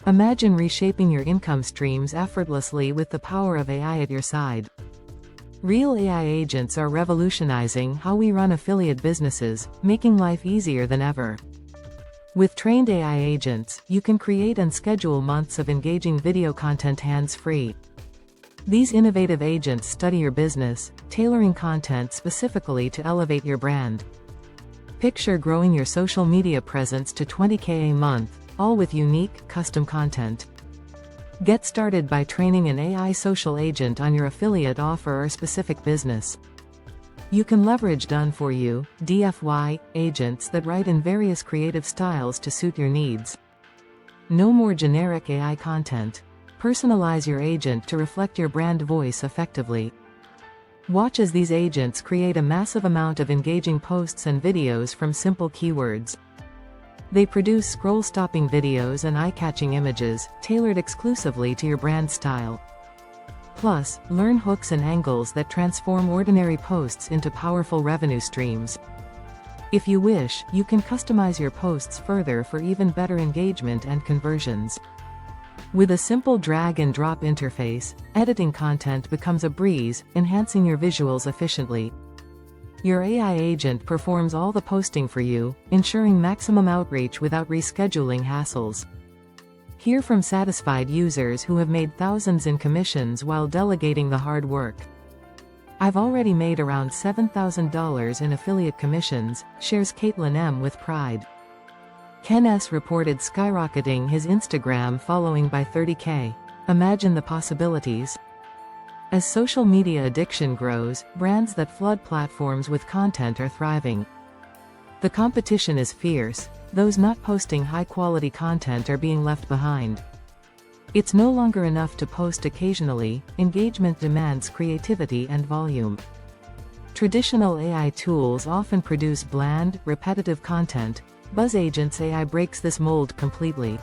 Imagine reshaping your income streams effortlessly with the power of AI at your side. Real AI agents are revolutionizing how we run affiliate businesses, making life easier than ever. With trained AI agents, you can create and schedule months of engaging video content hands-free. These innovative agents study your business, tailoring content specifically to elevate your brand. Picture growing your social media presence to 20K a month, all with unique, custom content. Get started by training an AI social agent on your affiliate offer or specific business. You can leverage done-for-you (DFY) agents that write in various creative styles to suit your needs. No more generic AI content. Personalize your agent to reflect your brand voice effectively. Watch as these agents create a massive amount of engaging posts and videos from simple keywords. They produce scroll-stopping videos and eye-catching images, tailored exclusively to your brand style. Plus, learn hooks and angles that transform ordinary posts into powerful revenue streams. If you wish, you can customize your posts further for even better engagement and conversions. With a simple drag-and-drop interface, editing content becomes a breeze, enhancing your visuals efficiently. Your AI agent performs all the posting for you, ensuring maximum outreach without rescheduling hassles. Hear from satisfied users who have made thousands in commissions while delegating the hard work. "I've already made around $7,000 in affiliate commissions," shares Caitlin M. with pride. Ken S. reported skyrocketing his Instagram following by 30K. Imagine the possibilities. As social media addiction grows, brands that flood platforms with content are thriving. The competition is fierce. Those not posting high-quality content are being left behind. It's no longer enough to post occasionally, engagement demands creativity and volume. Traditional AI tools often produce bland, repetitive content. BuzzAgents AI breaks this mold completely.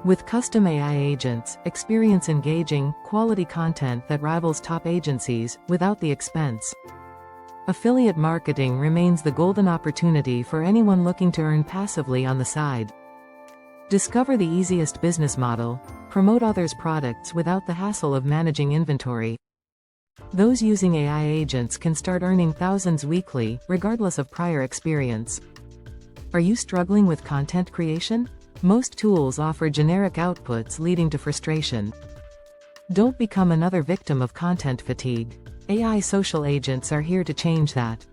With custom AI agents, experience engaging, quality content that rivals top agencies, without the expense. Affiliate marketing remains the golden opportunity for anyone looking to earn passively on the side. Discover the easiest business model: promote others' products without the hassle of managing inventory. Those using AI agents can start earning thousands weekly, regardless of prior experience. Are you struggling with content creation? Most tools offer generic outputs, leading to frustration. Don't become another victim of content fatigue. AI social agents are here to change that.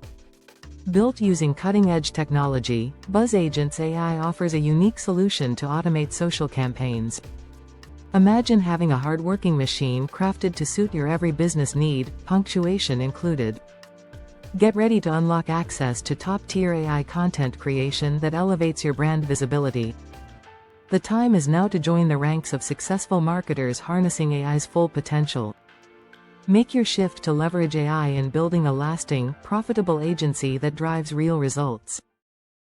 Built using cutting-edge technology, BuzzAgents AI offers a unique solution to automate social campaigns. Imagine having a hardworking machine crafted to suit your every business need, punctuation included. Get ready to unlock access to top-tier AI content creation that elevates your brand visibility. The time is now to join the ranks of successful marketers harnessing AI's full potential. Make your shift to leverage AI in building a lasting, profitable agency that drives real results.